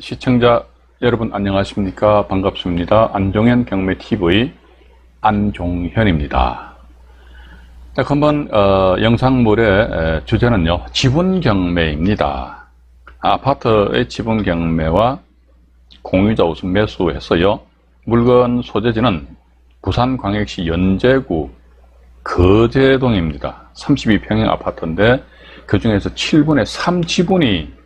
시청자 여러분 안녕하십니까? 반갑습니다. 안종현 경매TV 안종현입니다. 자, 한번 영상물의 주제는요, 지분경매입니다. 아파트의 지분경매와 공유자 우선 매수해서요, 물건 소재지는 부산광역시 연제구 거제동입니다. 32평형 아파트인데 그 중에서 7분의 3지분이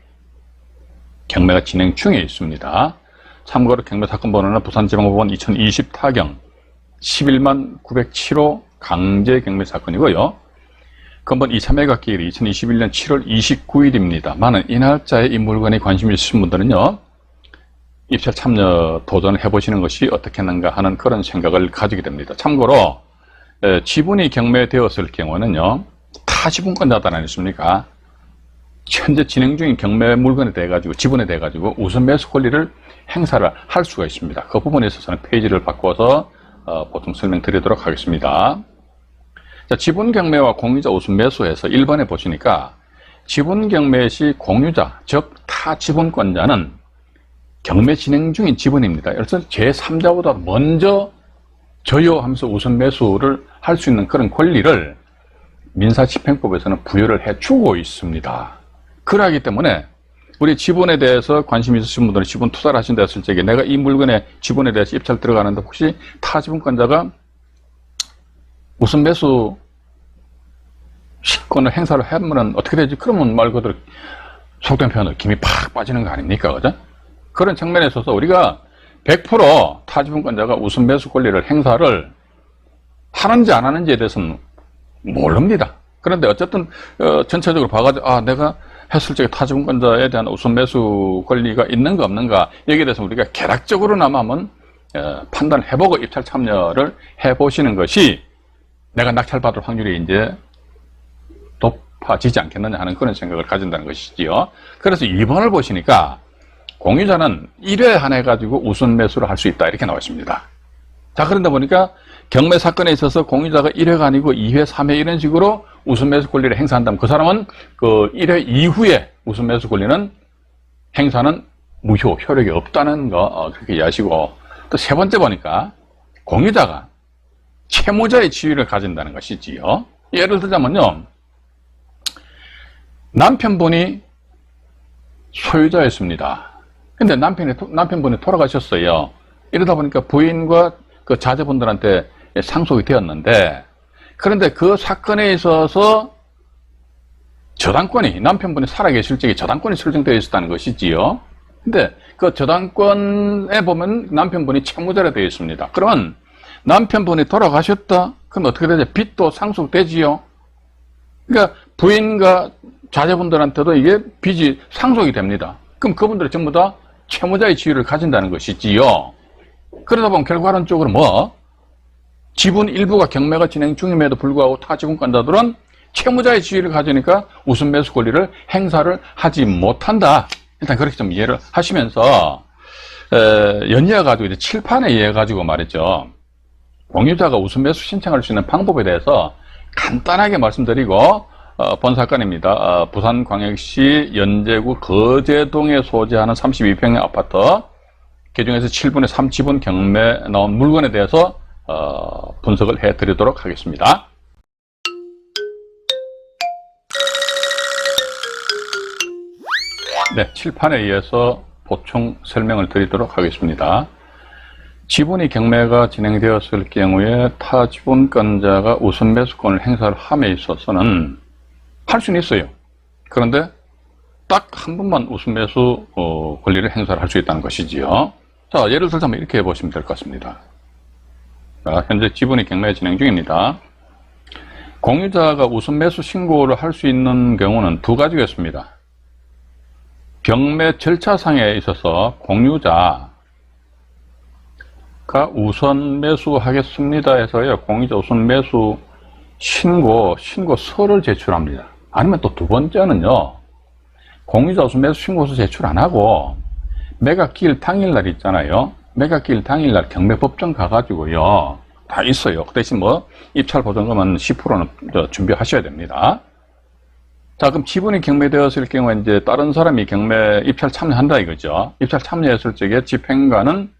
경매가 진행 중에 있습니다. 참고로 경매 사건 번호는 부산지방법원 2020 타경 11만 907호 강제 경매 사건이고요. 건번 2, 3회가 기일이 2021년 7월 29일입니다. 많은 이 날짜에 이 물건에 관심이 있으신 분들은요, 입찰 참여 도전을 해보시는 것이 어떻겠는가 하는 그런 생각을 가지게 됩니다. 참고로 지분이 경매되었을 경우는요, 타지분권자단 아니십니까? 현재 진행 중인 경매 물건에 대해 가지고, 지분에 대해 가지고 우선 매수 권리를 행사를 할 수가 있습니다. 그 부분에 있어서는 페이지를 바꿔서 보충 설명드리도록 하겠습니다. 자, 지분 경매와 공유자 우선 매수해서 1번에 보시니까 지분 경매 시 공유자, 즉 타지분권자는 경매 진행 중인 지분입니다. 그래서 제3자보다 먼저 저요하면서 우선 매수를 할 수 있는 그런 권리를 민사집행법에서는 부여를 해주고 있습니다. 그러하기 때문에 우리 지분에 대해서 관심 있으신 분들은 지분 투자를 하신다 했을 적에 내가 이 물건의 지분에 대해서 입찰 들어가는데 혹시 타지분권자가 우선 매수 시권을 행사를 하면 어떻게 되지? 그러면 말 그대로 속된 표현으로 김이 팍 빠지는 거 아닙니까? 그죠? 그런 측면에 있어서 우리가 100% 타지분권자가 우선 매수 권리를 행사를 하는지 안 하는지에 대해서는 모릅니다. 그런데 어쨌든 전체적으로 봐가지고 내가 했을 적에 타지분권자에 대한 우선 매수 권리가 있는가 없는가 여기에 대해서 우리가 개략적으로나마 한번 판단을 해보고 입찰 참여를 해보시는 것이 내가 낙찰받을 확률이 이제 높아지지 않겠느냐 하는 그런 생각을 가진다는 것이지요. 그래서 2번을 보시니까 공유자는 1회 한해 가지고 우선 매수를 할 수 있다 이렇게 나와 있습니다. 자, 그런데 보니까 경매 사건에 있어서 공유자가 1회가 아니고 2회, 3회 이런 식으로 우선 매수 권리를 행사한다면 그 사람은 그 1회 이후에 우선 매수 권리는 행사는 무효, 효력이 없다는 거 그렇게 이해하시고, 또 세 번째 보니까 공유자가 채무자의 지위를 가진다는 것이지요. 예를 들자면요, 남편분이 소유자였습니다. 근데 남편분이 돌아가셨어요. 이러다 보니까 부인과 그 자제분들한테 상속이 되었는데, 그런데 그 사건에 있어서 저당권이, 남편분이 살아계실 적에 저당권이 설정되어 있었다는 것이지요. 근데 그 저당권에 보면 남편분이 채무자가 되어 있습니다. 그러면 남편분이 돌아가셨다? 그럼 어떻게 되죠? 빚도 상속되지요? 그러니까 부인과 자제분들한테도 이게 빚이 상속이 됩니다. 그럼 그분들이 전부 다 채무자의 지위를 가진다는 것이지요. 그러다 보면 결과론적으로 지분 일부가 경매가 진행 중임에도 불구하고 타지분권자들은 채무자의 지위를 가지니까 우선 매수 권리를 행사를 하지 못한다. 일단 그렇게 좀 이해를 하시면서 연이어가지고 이제 칠판에 의해가지고 말이죠, 공유자가 우선 매수 신청할 수 있는 방법에 대해서 간단하게 말씀드리고 본 사건입니다. 부산광역시 연제구 거제동에 소재하는 32평형 아파트, 그중에서 7분의 3 지분 경매 나온 물건에 대해서 분석을 해드리도록 하겠습니다. 네, 칠판에 의해서 보충 설명을 드리도록 하겠습니다. 지분이 경매가 진행되었을 경우에 타지분권자가 우선 매수권을 행사를 함에 있어서는 할 수는 있어요. 그런데 딱 한 번만 우선 매수 권리를 행사를 할 수 있다는 것이지요. 자, 예를 들자면 이렇게 해보시면 될 것 같습니다. 자, 현재 지분이 경매 진행 중입니다. 공유자가 우선 매수 신고를 할 수 있는 경우는 두 가지가 있습니다. 경매 절차상에 있어서 공유자가 우선 매수하겠습니다 해서요, 공유자 우선 매수 신고서를 제출합니다. 아니면 또 두 번째는요, 공유자 우선 매수 신고서 제출 안 하고 매각기일 당일날 있잖아요. 매각기일 당일날 경매법정 가가지고요, 다 있어요. 그 대신 입찰 보증금은 10%는 준비하셔야 됩니다. 자, 그럼 지분이 경매되었을 경우에 이제 다른 사람이 경매 입찰 참여한다 이거죠. 입찰 참여했을 적에 집행관은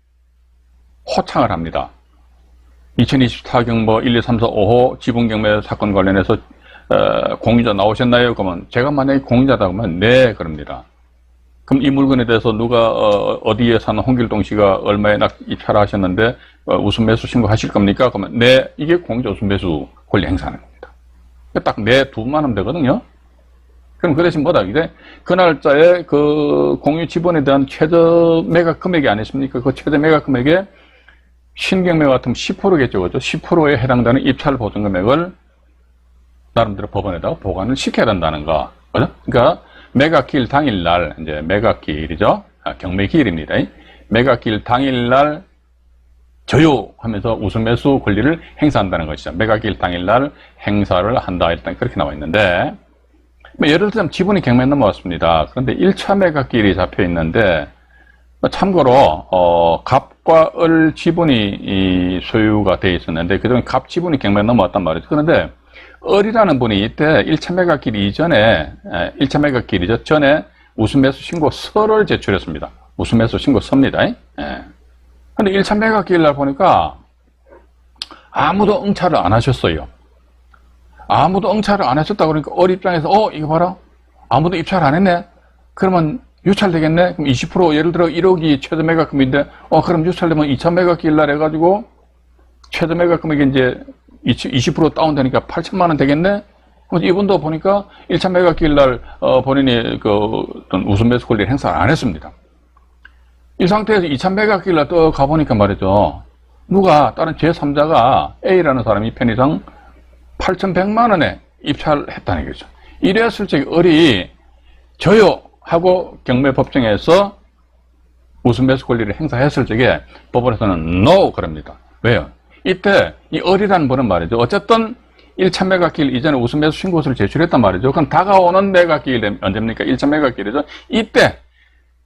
호창을 합니다. 2024경 뭐 1, 2, 3, 4, 5호 지분 경매 사건 관련해서 공유자 나오셨나요? 그러면 제가 만약에 공유자다 그러면 네 그럽니다. 그럼 이 물건에 대해서 누가 어디에 사는 홍길동 씨가 얼마에 입찰하셨는데 우선 매수 신고하실 겁니까? 그러면 네, 이게 공유자 우선 매수 권리 행사하는 겁니다. 딱 네 두만 하면 되거든요. 그럼 그 대신 뭐다? 이제 그 날짜에 그 공유 지분에 대한 최저 매각 금액이 아니십니까? 그 최저 매각 금액에 신경매 같으면 10%겠죠, 그죠? 10%에 해당되는 입찰 보증 금액을 나름대로 법원에다가 보관을 시켜야 된다는 거, 그죠? 그러니까 매각기일 당일날, 이제 매각기일이죠. 경매기일입니다. 매각기일 당일날 저요하면서 우선 매수 권리를 행사한다는 것이죠. 매각기일 당일날 행사를 한다. 일단 그렇게 나와 있는데, 예를 들면 지분이 경매에 넘어왔습니다. 그런데 1차 매각기일이 잡혀 있는데, 참고로 갑과 을 지분이 소유가 되어 있었는데 그동안 갑 지분이 경매에 넘어왔단 말이죠. 그런데 을이라는 분이 이때 1차 매각기일 이전에 1차 매각기일 전에 우수매수 신고서를 제출했습니다. 우수매수 신고서입니다. 근데 1차 매각기일 날 보니까 아무도 응찰을 안 하셨어요. 아무도 응찰을 안 하셨다 그러니까 을 입장에서 이거 봐라, 아무도 입찰 안 했네. 그러면 유찰되겠네? 그럼 20% 예를 들어 1억이 최저 매각금인데, 그럼 유찰되면 2차 매각기일 날 해가지고, 최저 매각금액이 이제 20% 다운되니까 8천만 원 되겠네? 그럼 이분도 보니까 1차 매각기일 날, 본인이 어떤 우선 매수 권리를 행사를 안 했습니다. 이 상태에서 2차 매각기일 날 또 가보니까 말이죠. 누가, 다른 제3자가 A라는 사람이 편의상 8,100만 원에 입찰했다는 얘기죠. 이랬을 적에 을이 저요! 하고 경매법정에서 우선 매수 권리를 행사했을 적에 법원에서는 no 그럽니다. 왜요? 이때 이 을이라는 분은 말이죠. 어쨌든 1차 매각기일 이전에 우선 매수 신고서를 제출했단 말이죠. 그럼 다가오는 매각기일 언제입니까? 1차 매각기일이죠. 이때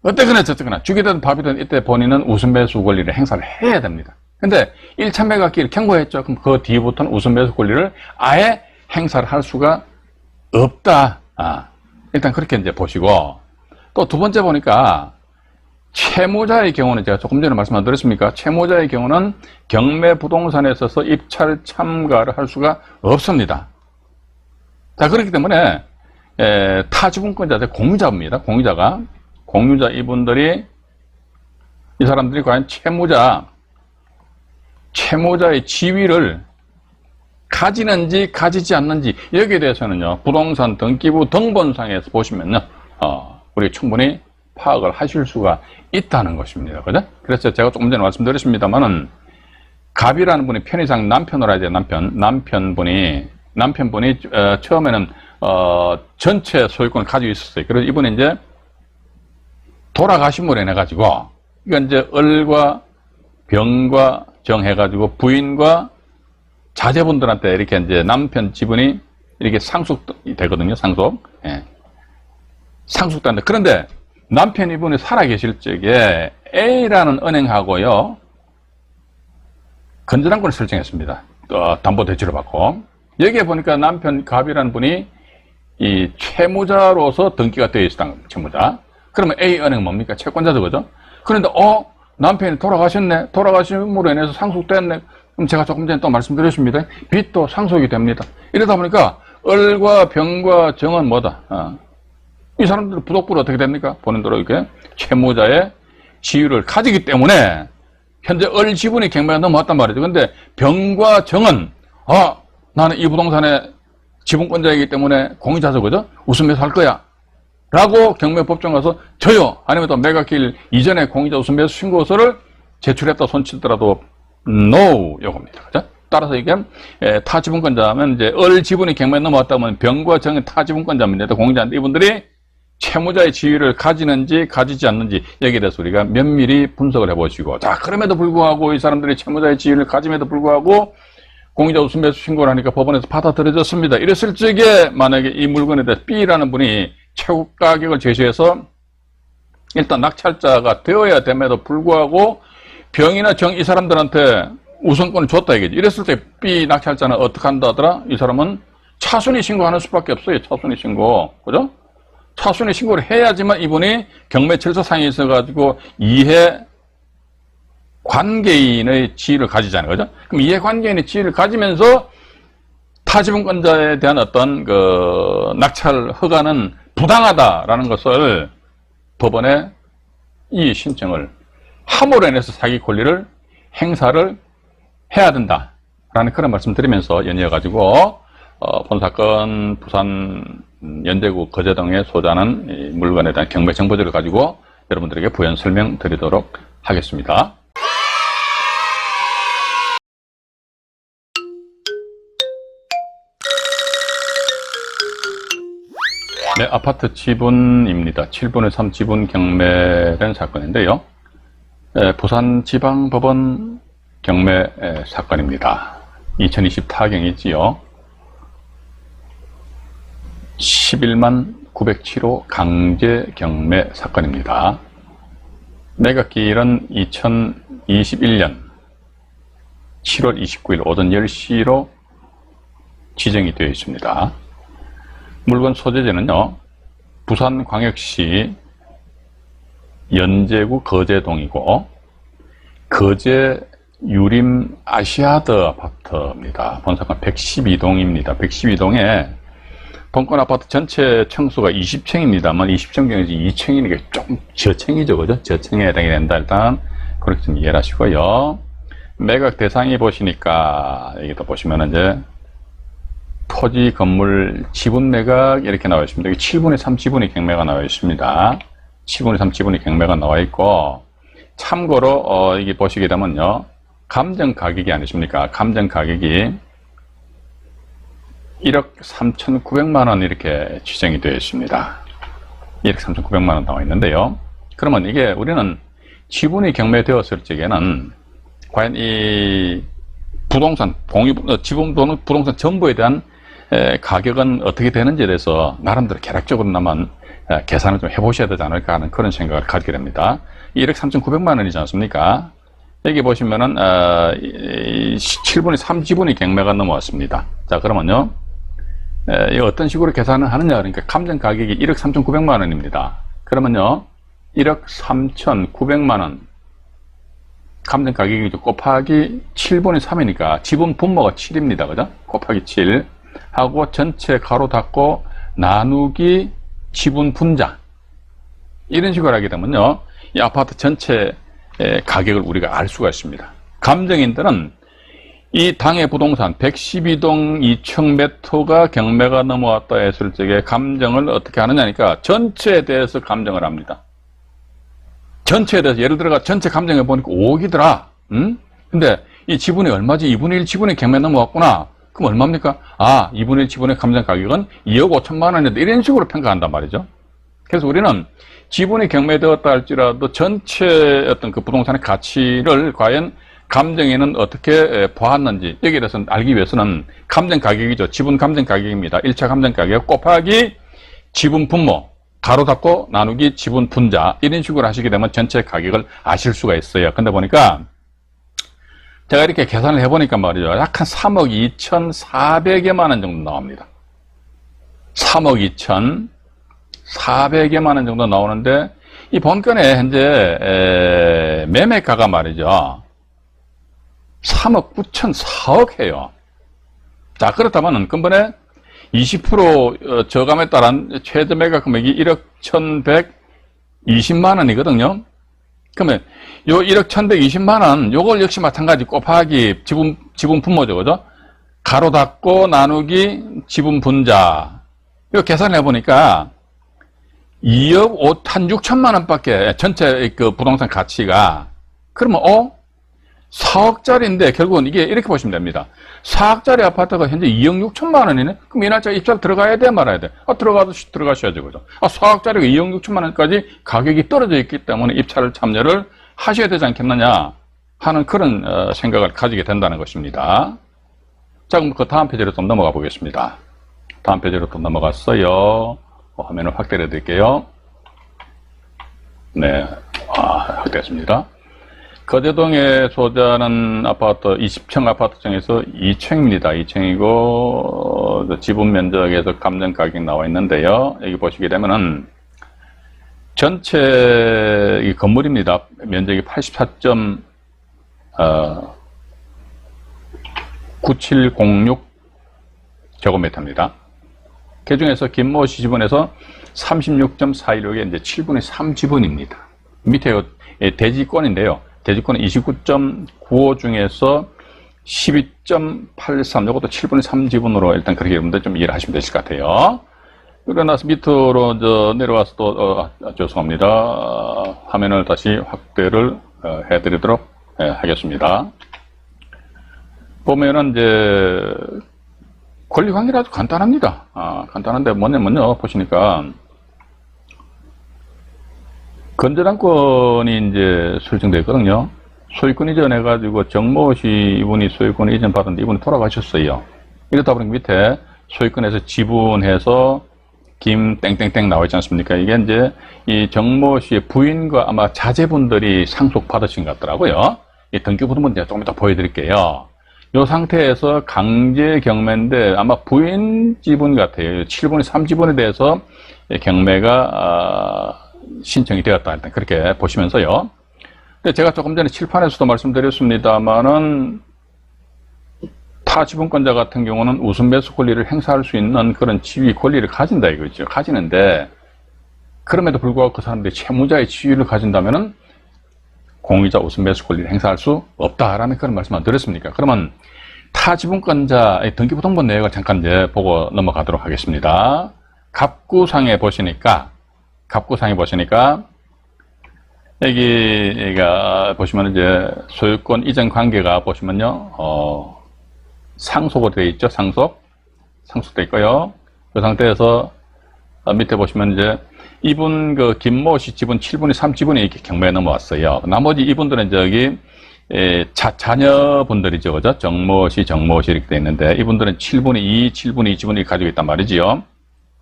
어쨌거나 저쨌거나 죽이든 밥이든 이때 본인은 우선 매수 권리를 행사를 해야 됩니다. 근데 1차 매각기일 경고했죠. 그럼 그 뒤부터는 우선 매수 권리를 아예 행사를 할 수가 없다. 일단 그렇게 이제 보시고, 또 두 번째 보니까 채무자의 경우는 제가 조금 전에 말씀 안 드렸습니까? 채무자의 경우는 경매 부동산에 있어서 입찰 참가를 할 수가 없습니다. 자, 그렇기 때문에 타지분권자, 공유자입니다. 공유자 이분들이, 이 사람들이 과연 채무자의 지위를 가지는지 가지지 않는지, 여기에 대해서는요, 부동산 등기부 등본상에서 보시면요, 우리 충분히 파악을 하실 수가 있다는 것입니다. 그죠? 그래서 제가 조금 전에 말씀드렸습니다만은, 갑이라는 분이 편의상 남편으로 해야 돼요. 남편분이 처음에는, 전체 소유권을 가지고 있었어요. 그래서 이분이 이제 돌아가심으로 인해가지고, 이건 이제 을과 병과 정 해가지고 부인과 자제분들한테 이렇게 이제 남편 지분이 이렇게 상속이 되거든요. 상속된다. 그런데 남편 이분이 살아계실 적에 A라는 은행하고요, 건전한권을 설정했습니다. 담보 대출을 받고. 여기에 보니까 남편 갑이라는 분이 이 채무자로서 등기가 되어 있었던 채무자. 그러면 A은행은 뭡니까? 채권자죠, 그죠? 그런데 남편이 돌아가셨네. 돌아가심으로 인해서 상속됐네. 그럼 제가 조금 전에 또 말씀드렸습니다. 빚도 상속이 됩니다. 이러다 보니까 을과 병과 정은 뭐다? 이 사람들은 부독부로 어떻게 됩니까? 본인들은 이렇게 채무자의 지위를 가지기 때문에 현재 을 지분이 경매가 넘어왔단 말이죠. 근데 병과 정은 나는 이 부동산의 지분권자이기 때문에 공유자죠, 그죠? 우선 매수할 거야 라고 경매법정 가서 저요, 아니면 또 매각기일 이전에 공유자 우선 매수 신고서를 제출했다 손치더라도 no 요겁니다. 그죠? 따라서 이게 타지분권자면 이제 을 지분이 경매에 넘어왔다면 병과 정은 타지분권자입니다. 공유자인데 이분들이 채무자의 지위를 가지는지 가지지 않는지 여기에 대해서 우리가 면밀히 분석을 해보시고, 자, 그럼에도 불구하고 이 사람들이 채무자의 지위를 가짐에도 불구하고 공유자 우선 매수 신고를 하니까 법원에서 받아들여졌습니다. 이랬을 적에 만약에 이 물건에 대해서 B라는 분이 최고 가격을 제시해서 일단 낙찰자가 되어야 됨에도 불구하고 병이나 정 이 사람들한테 우선권을 줬다 이거지. 이랬을 때 B 낙찰자는 어떻게 한다 하더라? 이 사람은 차순위 신고하는 수밖에 없어요. 차순위 신고. 그죠? 차순위 신고를 해야지만 이분이 경매철서 상에 있어가지고 이해 관계인의 지위를 가지잖아요. 그죠? 그럼 이해 관계인의 지위를 가지면서 타지분권자에 대한 어떤 그 낙찰 허가는 부당하다라는 것을 법원에 이 신청을 함으로 인해서 사기 권리를 행사를 해야 된다라는 그런 말씀 드리면서 연이어가지고 본 사건 부산 연대구 거제동에 소재하는 이 물건에 대한 경매 정보지를 가지고 여러분들에게 부연 설명드리도록 하겠습니다. 네, 아파트 지분입니다. 7분의 3 지분 경매된 사건인데요. 부산지방법원 경매 사건입니다. 2020 타경이지요. 11만 907호 강제 경매 사건입니다. 매각기일은 2021년 7월 29일 오전 10시로 지정이 되어 있습니다. 물건 소재지는요, 부산광역시 연제구 거제동이고, 거제 유림 아시아드 아파트입니다. 본사건 112동입니다. 112동에 본건 아파트 전체 층수가 20층입니다만 20층 중에서 2층이니까 조금 저층이죠, 그죠? 저층에 해당이 된다. 일단 그렇게 좀 이해를 하시고요. 매각 대상이 보시니까 여기도 보시면 이제 토지 건물 지분 매각 이렇게 나와 있습니다. 여기 7분의 3 지분이 경매가 나와 있습니다. 7분의 3 지분이 경매가 나와 있고, 참고로 이게 보시게 되면요, 감정 가격이 아니십니까? 감정 가격이 1억 3,900만 원 이렇게 지정이 되어 있습니다. 1억 3,900만 원 나와 있는데요. 그러면 이게 우리는 지분이 경매되었을 적에는 과연 이 부동산, 지분 또는 부동산 전부에 대한 가격은 어떻게 되는지에 대해서 나름대로 계략적으로나마 계산을 좀 해보셔야 되지 않을까 하는 그런 생각을 가지게 됩니다. 1억 3,900만 원이지 않습니까? 여기 보시면은 7분의 3 지분이 경매가 넘어왔습니다. 자, 그러면요, 이 어떤 식으로 계산을 하느냐, 그러니까 감정 가격이 1억 3,900만 원입니다. 그러면요, 1억 3,900만 원 감정 가격이 곱하기 7분의 3이니까 지분 분모가 7입니다. 그죠? 곱하기 7 하고 전체 가로 닫고 나누기 지분 분자, 이런 식으로 하게 되면요, 이 아파트 전체 가격을 우리가 알 수가 있습니다. 감정인들은 이 당해 부동산 112동 2층 매토가 경매가 넘어왔다 했을 적에 감정을 어떻게 하느냐니까 전체에 대해서 감정을 합니다. 전체에 대해서, 예를 들어가 전체 감정해 보니까 5억이더라. 근데 이 지분이 얼마지? 2분의 1 지분이 경매 넘어왔구나. 그럼 얼마입니까? 아, 2분의 1 지분의 감정 가격은 2억 5천만 원인데, 이런 식으로 평가한단 말이죠. 그래서 우리는 지분이 경매되었다 할지라도 전체 어떤 그 부동산의 가치를 과연 감정에는 어떻게 보았는지, 여기에 대해서 알기 위해서는 감정 가격이죠. 지분 감정 가격입니다. 1차 감정 가격 곱하기 지분 분모, 가로 닫고 나누기 지분 분자, 이런 식으로 하시게 되면 전체 가격을 아실 수가 있어요. 근데 보니까 제가 이렇게 계산을 해보니까 말이죠, 약 한 3억 2,400여만 원 정도 나옵니다. 3억 2,400여만 원 정도 나오는데, 이 본건에 현재 매매가가 말이죠, 3억 9,400 해요. 자, 그렇다면 근본에 20% 저감에 따른 최저 매각 금액이 1억 1,120만 원이거든요. 그러면 요 1억 1,120만 원, 요걸 역시 마찬가지 곱하기 지분 분모죠, 그죠? 가로 닫고 나누기 지분 분자. 이거 계산을 해보니까 2억 5,6천만 원밖에 전체 그 부동산 가치가. 그러면 4억짜리인데 결국은 이게 이렇게 보시면 됩니다. 4억짜리 아파트가 현재 2억 6천만 원이네? 그럼 이 날짜 입찰 들어가야 돼, 말아야 돼? 들어가셔야죠, 그죠? 4억짜리가 2억 6천만 원까지 가격이 떨어져 있기 때문에 입찰을 참여를 하셔야 되지 않겠느냐 하는 그런 생각을 가지게 된다는 것입니다. 자, 그럼 그 다음 페이지로 좀 넘어가 보겠습니다. 다음 페이지로 또 넘어갔어요. 화면을 확대해 드릴게요. 네, 확대했습니다. 거제동에 소재하는 아파트 20층 아파트 중에서 2층입니다. 2층이고 지분 면적에서 감정 가격 나와 있는데요. 여기 보시게 되면은 전체 이 건물입니다. 면적이 84.9706 제곱미터입니다. 그 중에서 김모씨 지분에서 36.416에 이제 7분의 3 지분입니다. 밑에 대지권인데요. 대지권은 29.95 중에서 12.83, 이것도 7분의 3 지분으로 일단 그렇게 여러분들 좀 이해를 하시면 되실 것 같아요. 그러고 나서 밑으로 내려와서 또, 죄송합니다. 화면을 다시 확대를 해드리도록 하겠습니다. 보면은 이제 권리관계는 아주 간단합니다. 간단한데 뭐냐면요. 보시니까 건전한권이 이제 설정되어 있거든요. 소유권 이전해가지고 정모 씨 이분이 소유권 이전 받았는데 이분이 돌아가셨어요. 이러다 보니까 밑에 소유권에서 지분해서 김 땡땡땡 나와 있지 않습니까? 이게 이제 이 정모 씨의 부인과 아마 자제분들이 상속 받으신 것 같더라고요. 이 등기부등본 제가 조금 이따 보여드릴게요. 이 상태에서 강제 경매인데 아마 부인 지분 같아요. 7분의 3 지분에 대해서 경매가 신청이 되었다. 일단 그렇게 보시면서요. 근데 제가 조금 전에 칠판에서도 말씀드렸습니다만은 타 지분권자 같은 경우는 우선 매수 권리를 행사할 수 있는 그런 지위 권리를 가진다 이거죠. 가지는데 그럼에도 불구하고 그 사람들이 채무자의 지위를 가진다면은 공유자 우선 매수 권리를 행사할 수 없다라는 그런 말씀을 드렸습니까? 그러면 타 지분권자의 등기부등본 내역을 잠깐 이제 보고 넘어가도록 하겠습니다. 갑구상에 보시니까 여기가 보시면 이제 소유권 이전 관계가 보시면요, 상속으로 되어 있죠. 상속되어 있고요. 그 상태에서 밑에 보시면 이제 이분 그 김모 씨 지분 7분의 3 지분이 이렇게 경매에 넘어왔어요. 나머지 이분들은 저기 자녀분들이죠. 그죠? 정모 씨 이렇게 되어 있는데 이분들은 7분의 2 지분을 가지고 있단 말이지요.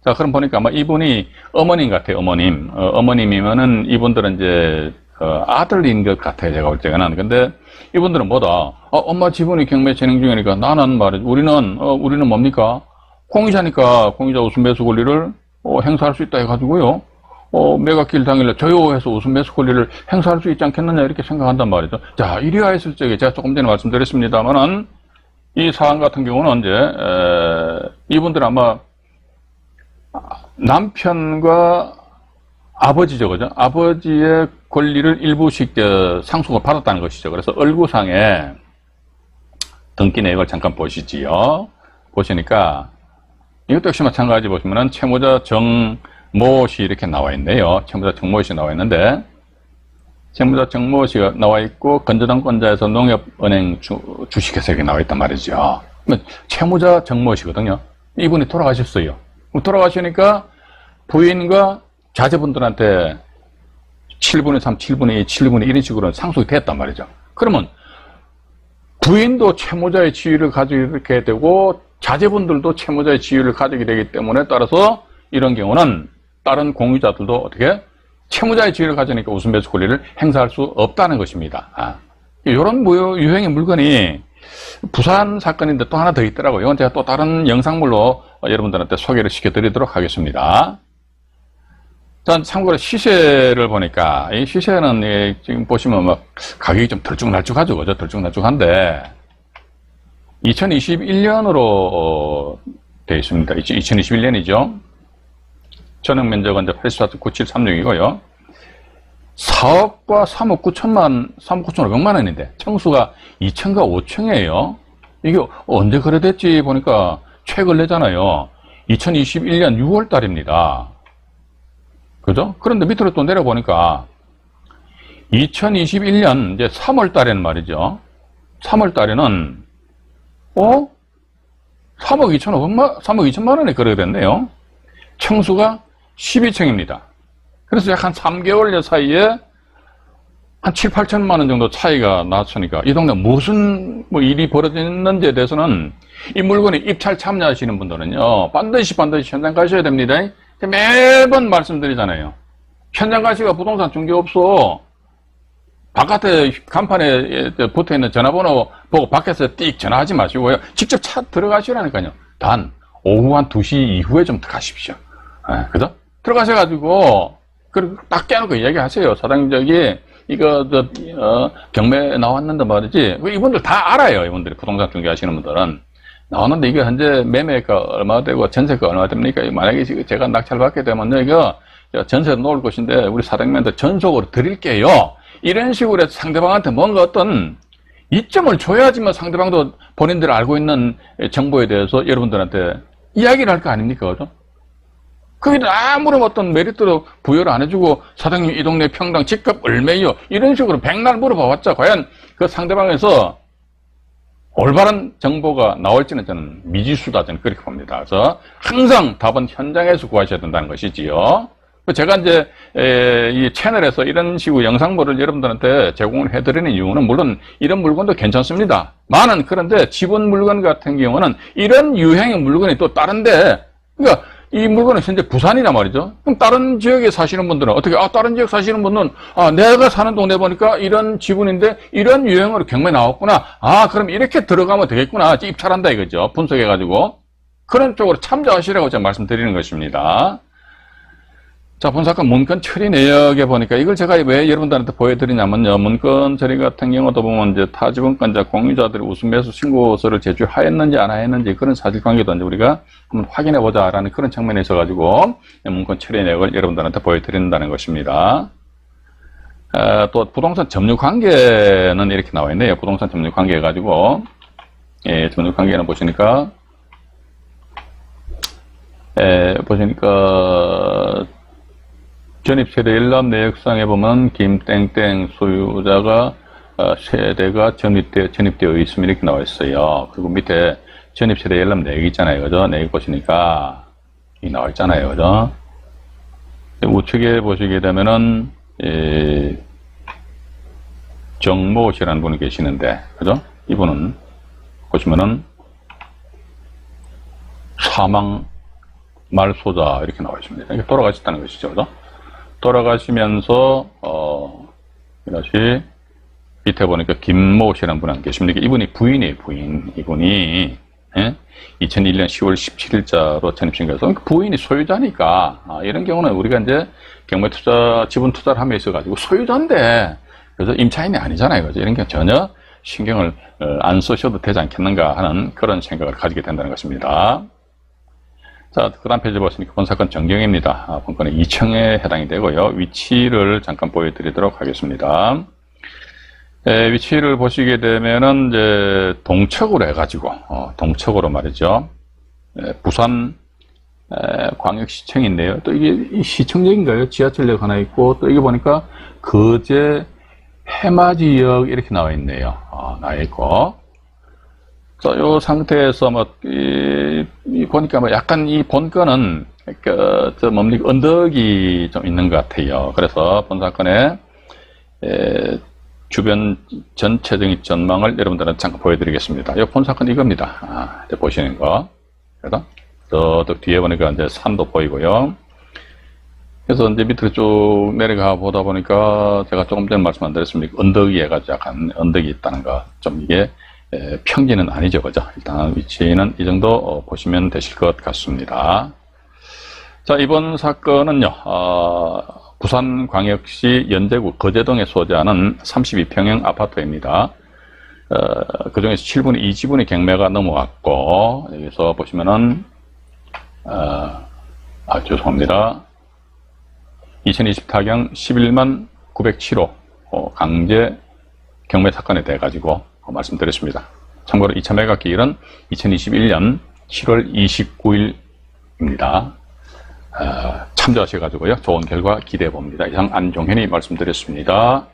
자, 그럼 보니까 아마 이분이 어머님 같아요, 어머님. 어머님이면은 이분들은 이제, 아들인 것 같아요, 제가 볼 때는. 근데 이분들은 뭐다? 엄마 지분이 경매 진행 중이니까 나는 말이죠. 우리는 뭡니까? 공유자니까 공유자 우선 매수 권리를 행사할 수 있다 해가지고요. 매각기일 당일날 저요해서 우선 매수 권리를 행사할 수 있지 않겠느냐 이렇게 생각한단 말이죠. 자, 이리와 했을 적에 제가 조금 전에 말씀드렸습니다만은 이 사안 같은 경우는 이제, 이분들은 아마 남편과 아버지죠, 그죠? 아버지의 권리를 일부씩 상속을 받았다는 것이죠. 그래서 얼구상에 등기 내역을 잠깐 보시지요. 보시니까 이것도 역시 마찬가지 보시면은 채무자 정모 씨 이렇게 나와 있네요. 채무자 정모 씨 나와 있는데 채무자 정모 씨가 나와 있고 건전한권자에서 농협은행 주식회사 이렇게 나와 있단 말이죠. 채무자 정모 씨거든요. 이분이 돌아가셨어요. 돌아가시니까 부인과 자제분들한테 7분의 3, 7분의 2, 7분의 1 이런 식으로 상속이 됐단 말이죠. 그러면 부인도 채무자의 지위를 가지게 되고 자제분들도 채무자의 지위를 가지게 되기 때문에 따라서 이런 경우는 다른 공유자들도 어떻게 채무자의 지위를 가지니까 우선 매수 권리를 행사할 수 없다는 것입니다. 이런 유형의 물건이 부산 사건인데 또 하나 더 있더라고요. 이건 제가 또 다른 영상물로 여러분들한테 소개를 시켜드리도록 하겠습니다. 전 참고로 시세를 보니까 이 시세는 지금 보시면 막 가격이 좀 들쭉날쭉하죠, 그죠? 들쭉날쭉한데 2021년으로 되어 있습니다. 2021년이죠. 전용 면적은 이제 84.9736이고요. 4억과 3억 9천5백만 원인데 청수가 2층과 5층이에요. 이게 언제 거래됐지 보니까 최근 내잖아요. 2021년 6월 달입니다. 그죠? 그런데 밑으로 또 내려보니까 2021년 이제 3월 달에는 말이죠. 3월 달에는 3억 2천만 원에 거래됐네요. 청수가 12층입니다. 그래서 약 한 3개월 사이에 한 7, 8천만 원 정도 차이가 났으니까 이 동네 무슨 일이 벌어졌는지에 대해서는 이 물건에 입찰 참여하시는 분들은요 반드시 현장 가셔야 됩니다. 매번 말씀드리잖아요. 현장 가시가 부동산 중개업소 바깥에 간판에 붙어 있는 전화번호 보고 밖에서 띡 전화하지 마시고요. 직접 차 들어가시라니까요. 단 오후 한 2시 이후에 좀 가십시오. 그죠? 들어가셔가지고 딱 깨놓고 이야기하세요. 사장님 이거 경매 나왔는데 말이지. 이분들 다 알아요. 이분들이 부동산 중개하시는 분들은 나왔는데 이게 현재 매매가 얼마 되고 전세가 얼마 됩니까? 만약에 제가 낙찰 받게 되면요, 이거 전세 놓을 곳인데 우리 사장님한테 전속으로 드릴게요. 이런 식으로 해서 상대방한테 뭔가 어떤 이점을 줘야지만 상대방도 본인들이 알고 있는 정보에 대해서 여러분들한테 이야기를 할 거 아닙니까? 그죠? 그게 아무런 어떤 메리트로 부여를 안 해주고 사장님 이 동네 평당 집값 얼마예요? 이런 식으로 백날 물어봐봤자 과연 그 상대방에서 올바른 정보가 나올지는 저는 미지수다, 저는 그렇게 봅니다. 그래서 항상 답은 현장에서 구하셔야 된다는 것이지요. 제가 이제 이 채널에서 이런 식으로 영상물을 여러분들한테 제공을 해드리는 이유는 물론 이런 물건도 괜찮습니다. 많은 그런데 지분 물건 같은 경우는 이런 유형의 물건이 또 다른데, 그러니까 이 물건은 현재 부산이란 말이죠. 그럼 다른 지역에 사시는 분들은 어떻게, 다른 지역 사시는 분은, 내가 사는 동네 보니까 이런 지분인데 이런 유형으로 경매 나왔구나. 그럼 이렇게 들어가면 되겠구나. 입찰한다 이거죠. 분석해가지고. 그런 쪽으로 참조하시라고 제가 말씀드리는 것입니다. 자, 본사건 문건 처리 내역에 보니까 이걸 제가 왜 여러분들한테 보여드리냐면요. 문건 처리 같은 경우도 보면 이제 타지분권자 공유자들이 우선 매수 신고서를 제출하였는지 안 하였는지 그런 사실관계도 이제 우리가 한번 확인해 보자라는 그런 측면에 있어가지고 문건 처리 내역을 여러분들한테 보여드린다는 것입니다. 또 부동산 점유관계는 이렇게 나와 있네요. 부동산 점유관계 해가지고 점유관계는 보시니까 전입세대 일납 내역상에 보면 김땡땡 소유자가 세대가 전입되어 있으면 이렇게 나와 있어요. 그리고 밑에 전입세대 일납 내역 있잖아요. 그죠? 내역 보시니까 이 나와 있잖아요. 그죠? 우측에 보시게 되면은 정모 씨라는 분이 계시는데, 그죠? 이분은 보시면은 사망 말소자 이렇게 나와 있습니다. 이렇게 돌아가셨다는 것이죠. 그죠? 돌아가시면서 이것이 밑에 보니까 김모 씨라는 분 안 계십니까? 이분이 부인이에요. 부인. 이분이 2001년 10월 17일자로 전입신고해서 부인이 소유자니까 이런 경우는 우리가 이제 경매투자 지분 투자를 함에 있어 가지고 소유자인데 그래서 임차인이 아니잖아요. 그죠? 이런 경우 전혀 신경을 안 쓰셔도 되지 않겠는가 하는 그런 생각을 가지게 된다는 것입니다. 자, 그 다음 페이지 보시니까 본사건 전경입니다. 본건의 2층에 해당이 되고요. 위치를 잠깐 보여드리도록 하겠습니다. 위치를 보시게 되면은 이제 동척으로 해가지고 동척으로 말이죠. 부산 광역시청인데요. 또 이게 시청역인가요? 지하철역 하나 있고 또 이게 보니까 거제 해맞이역 이렇게 나와 있네요. 나와 있고. 자, 요 상태에서 보니까 약간 이 본건은 언덕이 좀 있는 것 같아요. 그래서 본사건의 주변 전체적인 전망을 여러분들한테 잠깐 보여드리겠습니다. 이 본사건 이겁니다. 이제 보시는 거. 그래서 저쪽 뒤에 보니까 이제 산도 보이고요. 그래서 이제 밑으로 쭉 내려가 보다 보니까 제가 조금 전에 말씀 안 드렸습니까? 언덕이 해가지고 약간 언덕이 있다는 거. 좀 이게 평지는 아니죠. 그죠? 일단 위치는 이 정도 보시면 되실 것 같습니다. 자, 이번 사건은요, 부산광역시 연제구 거제동에 소재하는 32평형 아파트입니다. 그 중에서 7분의 2지분이 경매가 넘어갔고, 여기서 보시면은, 죄송합니다. 2020타경 11만 907호 강제 경매 사건에 대해 가지고 말씀드렸습니다. 참고로 2차 매각 기일은 2021년 7월 29일입니다. 참조하셔가지고요. 좋은 결과 기대해 봅니다. 이상 안종현이 말씀드렸습니다.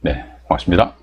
네, 고맙습니다.